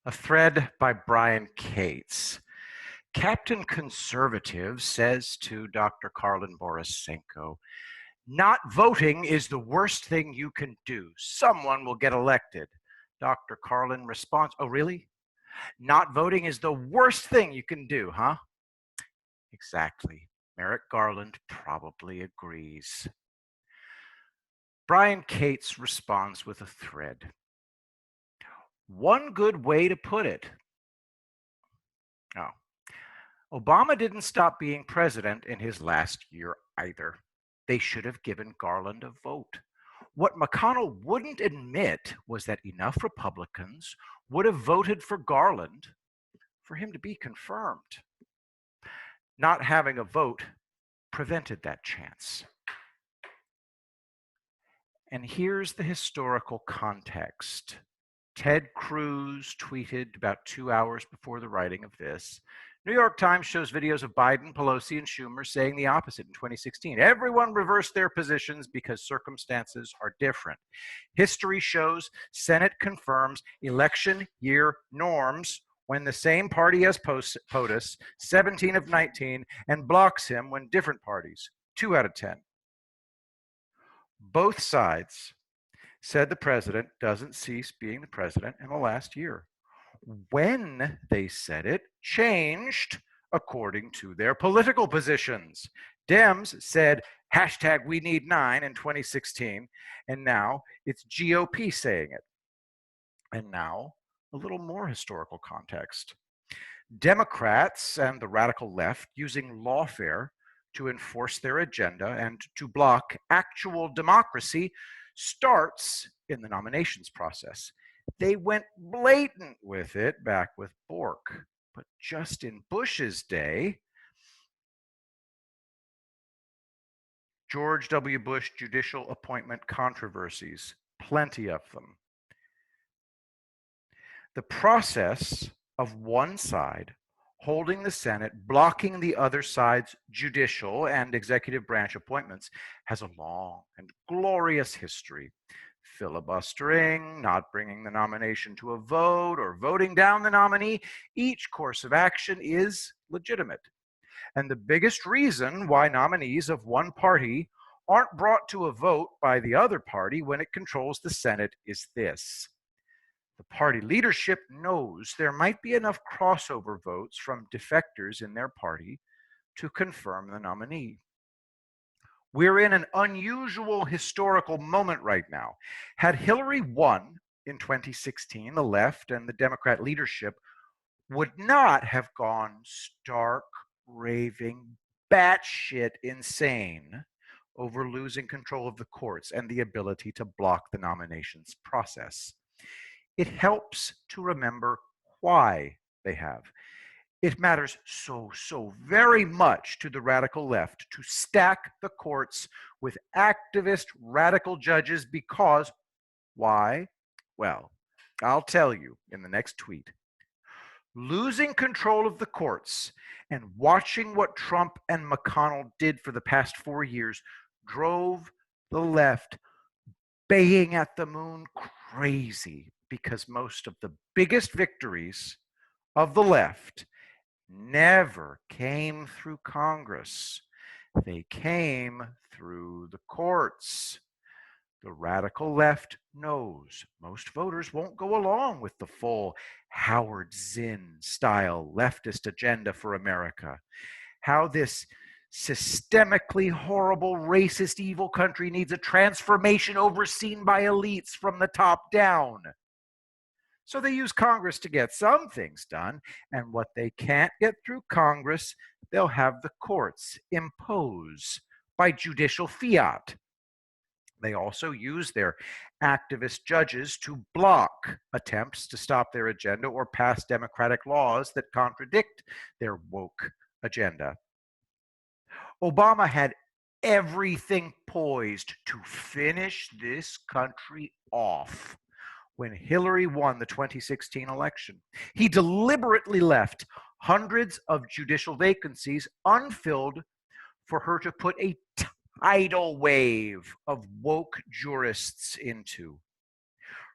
A thread by Brian Cates. Captain Conservative says to Dr. Karlin Borisenko, "Not voting is the worst thing you can do. Someone will get elected." Dr. Karlin responds, "Oh, really? Not voting is the worst thing you can do, huh?" Exactly. Merrick Garland probably agrees. Brian Cates responds with a thread. One good way to put it. Oh. Obama didn't stop being president in his last year either. They should have given Garland a vote. What McConnell wouldn't admit was that enough Republicans would have voted for Garland for him to be confirmed. Not having a vote prevented that chance. And here's the historical context. Ted Cruz tweeted about 2 hours before the writing of this. New York Times shows videos of Biden, Pelosi, and Schumer saying the opposite in 2016. Everyone reversed their positions because circumstances are different. History shows Senate confirms election year norms when the same party has POTUS, 17 of 19, and blocks him when different parties, 2 out of 10. Both sides said the president doesn't cease being the president in the last year. When they said it, changed according to their political positions. Dems said hashtag we need 9 in 2016, and now it's GOP saying it. And now a little more historical context. Democrats and the radical left using lawfare to enforce their agenda and to block actual democracy starts in the nominations process. They went blatant with it back with Bork. But just in Bush's day, George W. Bush judicial appointment controversies, plenty of them. The process of one side holding the Senate, blocking the other side's judicial and executive branch appointments has a long and glorious history. Filibustering, not bringing the nomination to a vote, or voting down the nominee, each course of action is legitimate. And the biggest reason why nominees of one party aren't brought to a vote by the other party when it controls the Senate is this. The party leadership knows there might be enough crossover votes from defectors in their party to confirm the nominee. We're in an unusual historical moment right now. Had Hillary won in 2016, the left and the Democrat leadership would not have gone stark, raving, batshit insane over losing control of the courts and the ability to block the nominations process. It helps to remember why they have. It matters so very much to the radical left to stack the courts with activist radical judges because why? Well, I'll tell you in the next tweet. Losing control of the courts and watching what Trump and McConnell did for the past 4 years drove the left baying at the moon crazy, because most of the biggest victories of the left never came through Congress. They came through the courts. The radical left knows most voters won't go along with the full Howard Zinn style leftist agenda for America. How this systemically horrible, racist, evil country needs a transformation overseen by elites from the top down. So they use Congress to get some things done, and what they can't get through Congress, they'll have the courts impose by judicial fiat. They also use their activist judges to block attempts to stop their agenda or pass democratic laws that contradict their woke agenda. Obama had everything poised to finish this country off when Hillary won the 2016 election. He deliberately left hundreds of judicial vacancies unfilled for her to put a tidal wave of woke jurists into.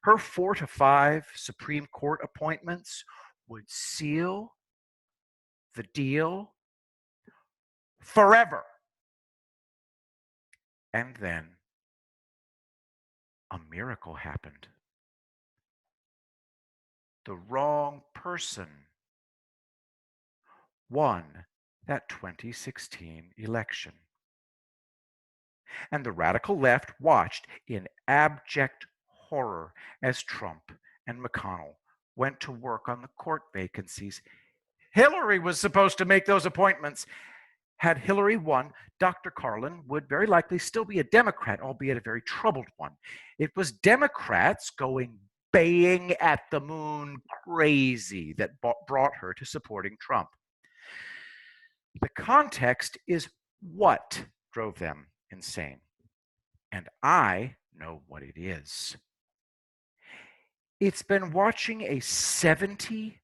Her 4 to 5 Supreme Court appointments would seal the deal forever. And then a miracle happened. The wrong person won that 2016 election. And the radical left watched in abject horror as Trump and McConnell went to work on the court vacancies. Hillary was supposed to make those appointments. Had Hillary won, Dr. Carlin would very likely still be a Democrat, albeit a very troubled one. It was Democrats going baying at the moon crazy that brought her to supporting Trump. The context is what drove them insane. And I know what it is. It's been watching a 70-year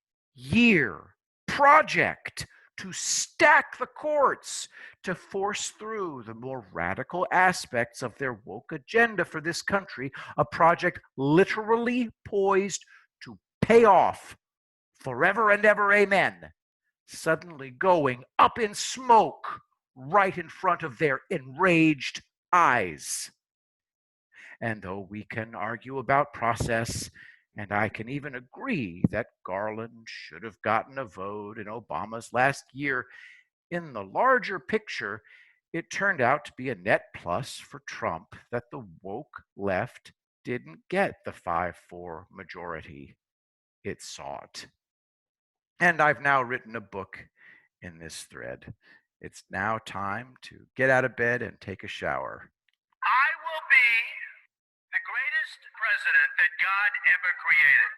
project to stack the courts, to force through the more radical aspects of their woke agenda for this country, a project literally poised to pay off forever and ever, amen, suddenly going up in smoke right in front of their enraged eyes. And though we can argue about process, and I can even agree that Garland should have gotten a vote in Obama's last year, in the larger picture, it turned out to be a net plus for Trump that the woke left didn't get the 5-4 majority it sought. And I've now written a book in this thread. It's now time to get out of bed and take a shower. I will be the greatest president that God ever created.